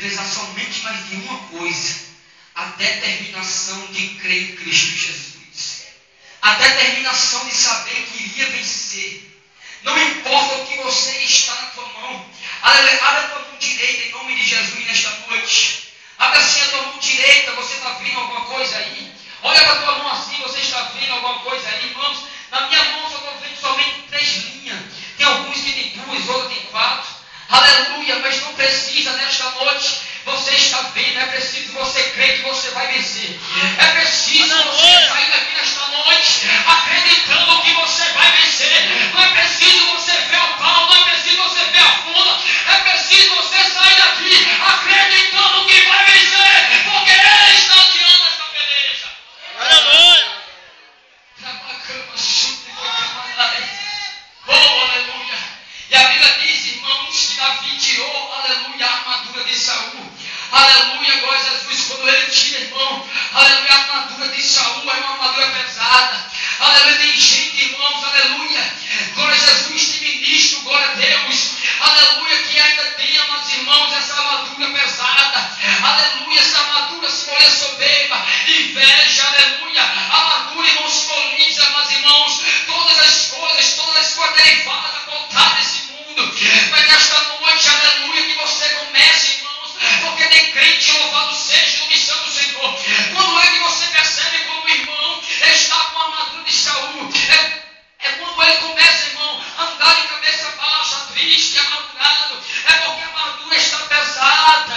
prezar somente mais de uma coisa: a determinação de crer em Cristo Jesus, a determinação de saber que iria vencer. Não importa o que você está na tua mão, abre a tua mão direita em nome de Jesus nesta noite. Abre assim a tua mão direita. Você está vendo alguma coisa aí? Olha para a tua mão assim, você está vendo alguma coisa aí, irmãos? Na minha mão só estou vendo somente 3 linhas. Tem alguns que tem 2, outros tem 4. Aleluia, mas não precisa nesta noite. Você está vendo, é preciso você crer que você vai vencer. É preciso você sair daqui nesta noite acreditando que você vai vencer. Não é preciso você ver o pau, não é preciso você ver a funda. É preciso você sair daqui acreditando que vai vencer, porque Ele está adiando esta peleja. Aleluia! Oh, aleluia! E a Bíblia diz, irmãos, que Davi tirou, aleluia, a armadura de Saul. Aleluia, glória a Jesus. Quando ele tira, irmão, aleluia, a armadura de Saul é uma armadura pesada. Aleluia, tem gente, irmãos, aleluia, glória a Jesus, tem ministro, glória a Deus, aleluia, que ainda tem, amados irmãos, essa armadura pesada. Aleluia, essa armadura simboliza soberba, inveja, aleluia. A armadura, irmãos, simboliza, amados irmãos, todas as coisas derivadas, apontadas nesse mundo. Mas nesta noite, aleluia, que você comece, irmãos, porque tem crente, louvado seja no missão do Senhor. Quando é que você percebe como o irmão está com a armadura de Saul? É quando ele começa, irmão, a andar de cabeça baixa, triste, amargurado. É porque a armadura está pesada,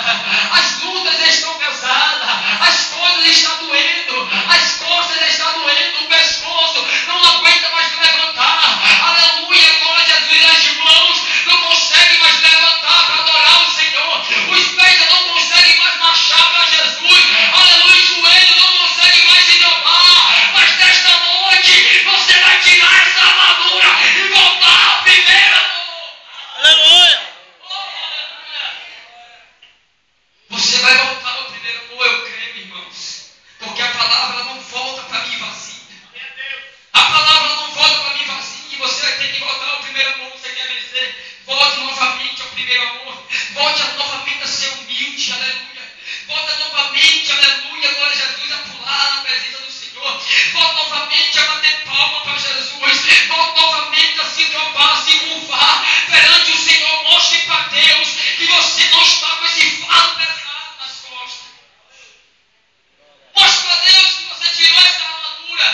as lutas estão pesadas, as coisas estão doendo, as costas estão doendo, o pescoço não aguenta mais levantar. Aleluia, glória a Jesus. As mãos não conseguem mais levantar para adorar o Senhor, os pés não conseguem mais marchar para Jesus. Aleluia, os joelhos não conseguem mais se dobrar. Mas nesta noite você vai tirar essa armadura e voltar ao primeiro amor. Aleluia! Você vai voltar ao primeiro amor, eu creio, irmãos. Porque a palavra não volta para mim vazia. A palavra não volta para mim vazia. E você vai ter que voltar ao primeiro amor. Você quer vencer? Volte novamente ao primeiro amor. Volte novamente a ser humilde, aleluia. Volta novamente, aleluia, glória a Jesus, a pular na presença do Senhor. Volta novamente a bater palma para Jesus. Volta novamente a se dobrar, a se curvar perante o Senhor. Mostre para Deus que você não está com esse fardo pesado nas costas. Mostre para Deus que você tirou essa armadura.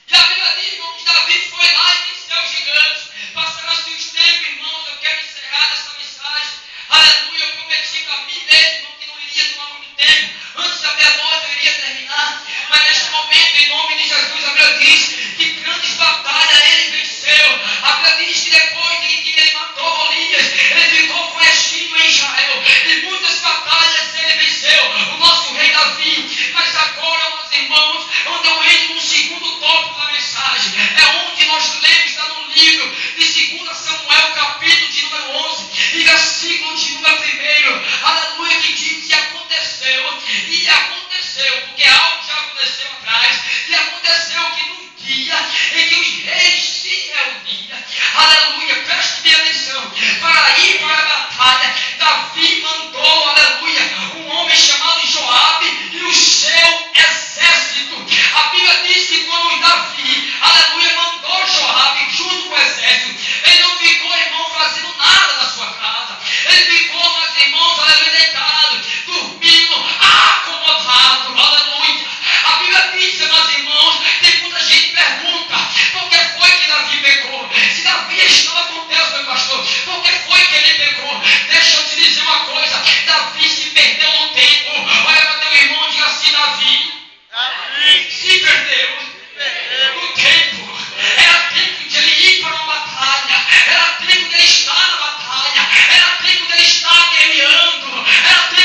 E a Bíblia diz, irmão, que Davi foi lá e venceu os gigantes. Passaram-se os tempos, irmãos, eu quero encerrar essa mensagem. Aleluia, eu prometi para mim mesmo que não iria tomar muito tempo. Antes da meia-noite eu iria terminar. Mas neste momento, em nome de Jesus, a Bíblia diz que grandes batalhas ele venceu. A Bíblia diz que depois de que ele matou Golias, ele ficou conhecido em Israel. E muitas batalhas ele venceu, o nosso rei Davi. Mas agora, meus irmãos, onde eu entro no segundo tópico da mensagem, é onde nós lemos, está no livro de 2 Samuel, capítulo de número 11, e versículo de número 1. Aleluia, que diz que aconteceu, porque algo já aconteceu atrás, e aconteceu que num dia em que os reis se reuniam, aleluia, preste bem atenção, para ir para a batalha, Davi mandou, aleluia, um homem chamado Joabe e o seu exército. A Bíblia diz que quando Davi, aleluia, mandou Joabe junto com o exército, ele não ficou, irmão, fazendo nada na sua casa. Ele ficou, meus irmãos, aleluia, deitado, dormindo, acomodado, aleluia. A Bíblia diz, meus irmãos, tem muita gente que pergunta, por que foi que Davi pecou? Se Davi estava com Deus, meu pastor, por que foi que ele pecou? Deixa eu te dizer uma coisa, Davi se perdeu no tempo. Olha para teu irmão e diga assim, Davi se perdeu no tempo. Era tempo de ele ir para uma batalha, era tempo de ele estar na batalha, era tempo de ele estar guerreando, era tempo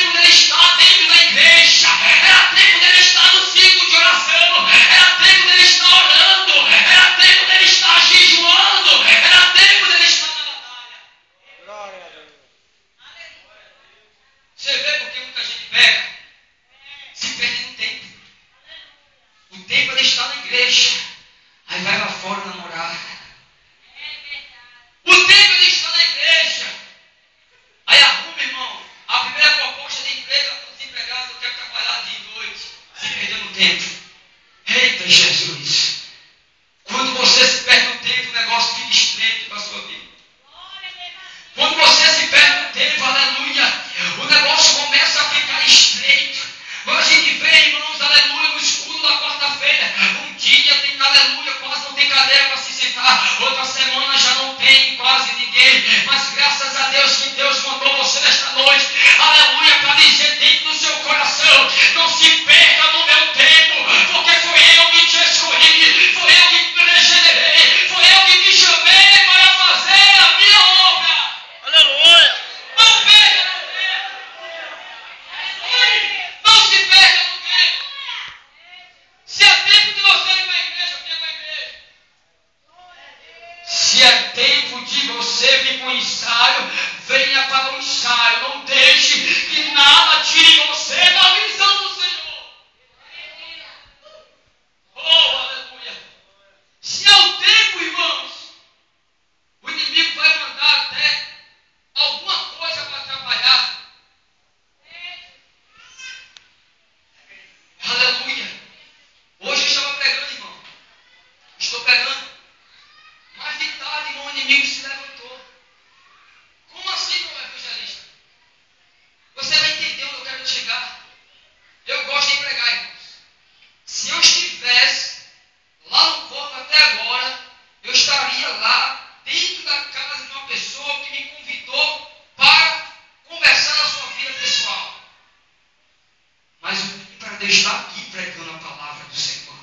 de estar aqui pregando a palavra do Senhor.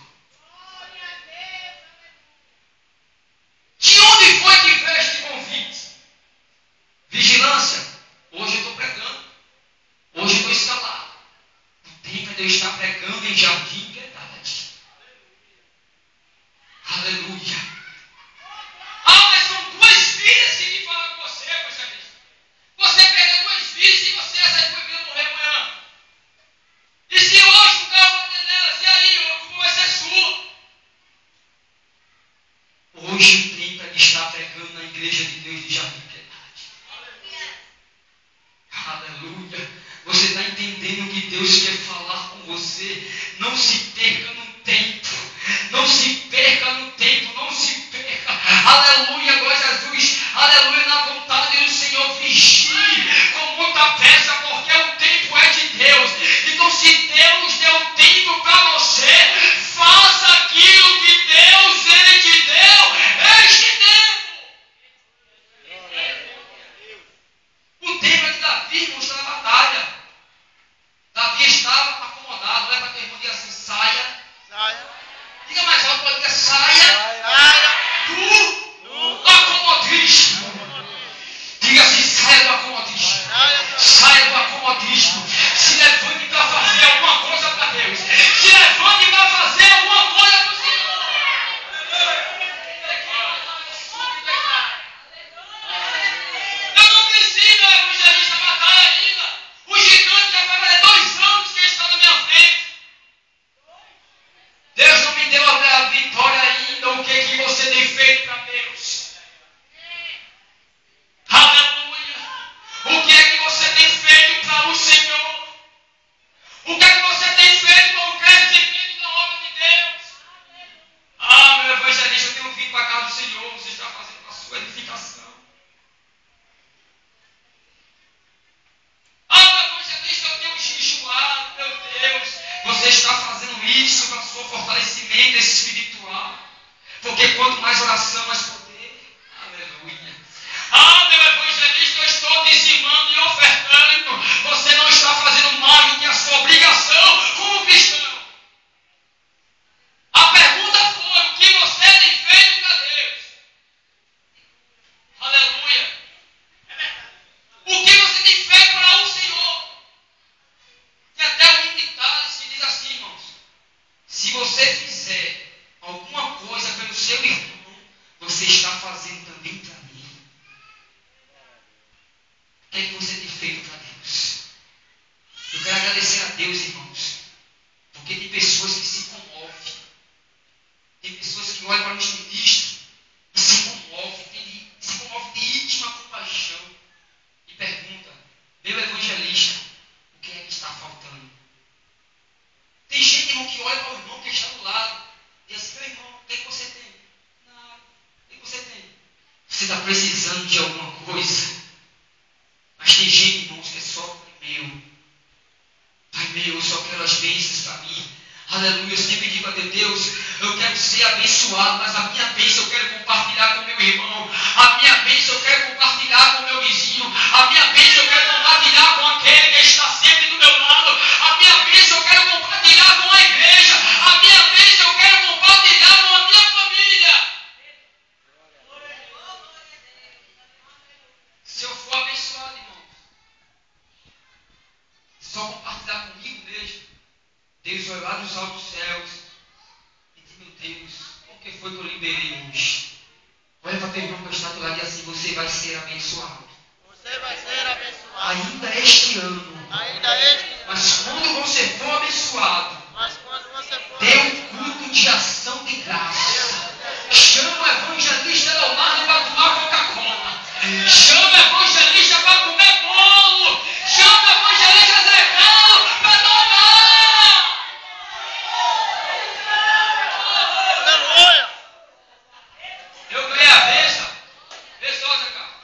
De onde foi que veio este convite? Vigilância. Hoje eu estou pregando. Hoje eu estou escalado. O tempo é de eu estar pregando em Jardim Piedade. Aleluia. Ah, mas são 2 filhas que me falam com você, evangelista. Você perdeu 2 filhas e você, essa tua filha morrer amanhã. E se hoje o carro bater nelas, e aí, a culpa vai ser sua. Hoje o tempo é de estar pregando na igreja de Deus de Jardim Piedade. Aleluia. Você está entendendo o que Deus quer falar com você? Não se perca no tempo. Não se perca no tempo. Não se perca. Aleluia, glória a Jesus. Aleluia, na vontade do Senhor. Vigie com muita pressa, porque o tempo é de Deus. Então, se Deus deu tempo para você, faça aquilo que Deus ele te deu este tempo. O tempo é de Davi mostrar a batalha. Davi estava acomodado. Não é para ter irmão dizer assim, saia. Diga mais alto, pode dizer saia. Do acomodismo. Diga assim, saia do acomodismo. Saia do acomodismo. Se levante para fazer alguma coisa para Deus. Se levante para fazer alguma coisa para o Senhor. Eu não preciso, evangelista, batalha ainda. O gigante já vai fazer 2 anos que ele está na minha frente. Deus não me deu a vitória ainda. O que você tem feito para Deus? Aleluia. O que é que você tem feito para o Senhor? O que é que você tem feito para o crescimento da obra de Deus? Ah, meu evangelista, eu tenho vindo para a casa do Senhor. Você está fazendo a sua edificação. Ah, meu evangelista, eu tenho jejuado, meu Deus. Você está fazendo isso para o seu fortalecimento espiritual. Porque quanto mais oração, mais poder. Aleluia. Ah, meu evangelista, eu estou dizimando e ofertando. Você não está fazendo mais do que a sua obrigação como cristão. A pergunta foi, o que você tem feito para Deus? Aleluia. O que você tem feito para o Senhor? E até o ditado se diz assim, irmãos. Se você fizer alguma coisa pelo seu irmão, você está fazendo também para mim. O que é que você tem feito para Deus? Eu quero agradecer a Deus, irmãos, porque tem pessoas que se comovem. Tem pessoas que olham para os ministros e se comovem, se comovem de íntima compaixão e perguntam, meu evangelista, o que é que está faltando? Tem gente, irmão, que olha para o irmão que está do lado e diz assim, meu irmão, o que é que você tem? Nada. O que é que você tem? Você está precisando de alguma coisa? Mas tem gente, irmãos, que é só Pai meu. Pai meu, eu só quero as bênçãos para mim. Aleluia, eu sempre digo a Deus, eu quero ser abençoado, mas a minha bênção eu quero compartilhar com meu irmão. A minha bênção eu quero compartilhar com meu vizinho. A minha bênção eu quero compartilhar com aquele que está sempre do meu lado. A minha bênção eu quero compartilhar com a igreja. A minha bênção eu quero compartilhar com a minha família. Se eu for abençoado, irmão, só compartilhar comigo mesmo, Deus vai lá nos altos céus e diz, meu Deus, o que foi que eu liberei hoje? Olha para teu irmão que está do lado e assim, você vai ser abençoado. Você vai ser abençoado. Ainda este ano. Mas quando você for abençoado, dê um culto de ação de graça. Chama o evangelista Leonardo para tomar Coca-Cola. Chama o evangelista para comer bolo. Chama o evangelista Zé Carlos para tomar. Aleluia. Eu ganhei a bênção. Vê só, Zé Carlos.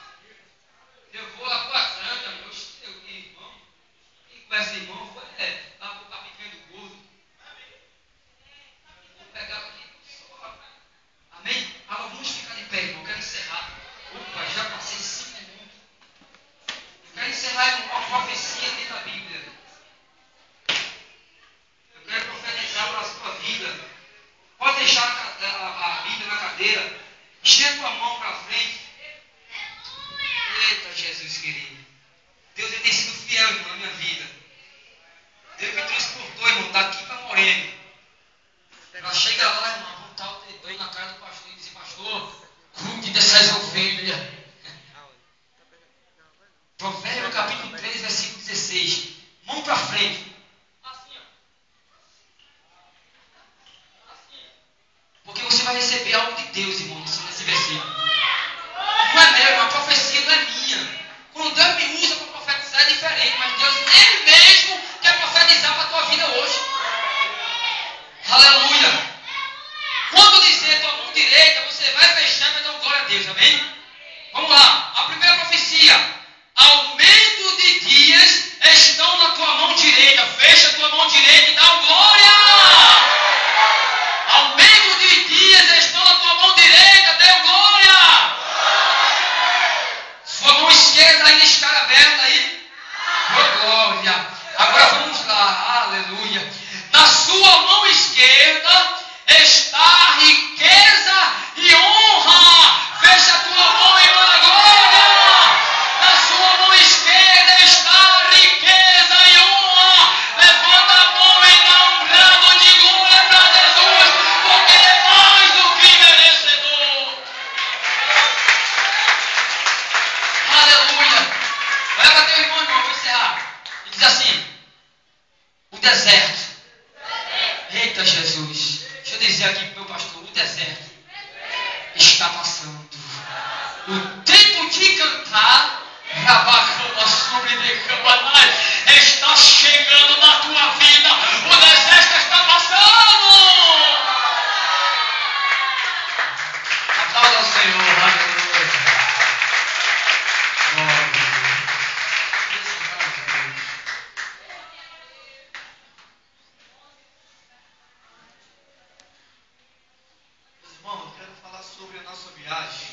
Deus querido. Deus ele tem sido fiel, irmão, na minha vida. Deus me transportou, irmão, daqui para Moreno. Ela chega lá, irmão, apontar o dedo na cara do pastor e dizer, pastor, cuide dessas ovelhas. Provérbios capítulo 3, versículo 16. Mão para frente. Assim, ó. Assim. Porque você vai receber algo de Deus, irmão, nesse versículo. Não é meu, a profecia não é minha. Quando Deus me usa para profetizar é diferente, mas Deus, Ele mesmo quer profetizar para a tua vida hoje. Aleluia. Quando dizer tua mão direita, você vai fechar e vai dar glória a Deus, amém? Vamos lá, a primeira profecia. Aumento de dias estão na tua mão direita. Fecha a tua mão direita e dá glória. Aumento de dias estão na tua mão direita. Dê glória. Sua mão esquerda ainda está aberta aí. Oh, glória. Agora vamos lá. Aleluia. Na sua mão esquerda está riqueza e honra. Fecha a tua mão e dá glória. Na sua mão esquerda está riqueza e honra. Levanta a mão e dá um brado de glória para Jesus, porque Ele é mais do que merecedor. Aleluia. Olha para teu irmão, vou encerrar. E diz assim: o deserto. Eita Jesus. Deixa eu dizer aqui para o meu pastor: o deserto está passando. O tempo de cantar está chegando na tua vida. O deserto está passando. Aplauda ao Senhor. Aleluia. Glória a Deus. Meus irmãos, eu quero falar sobre a nossa viagem.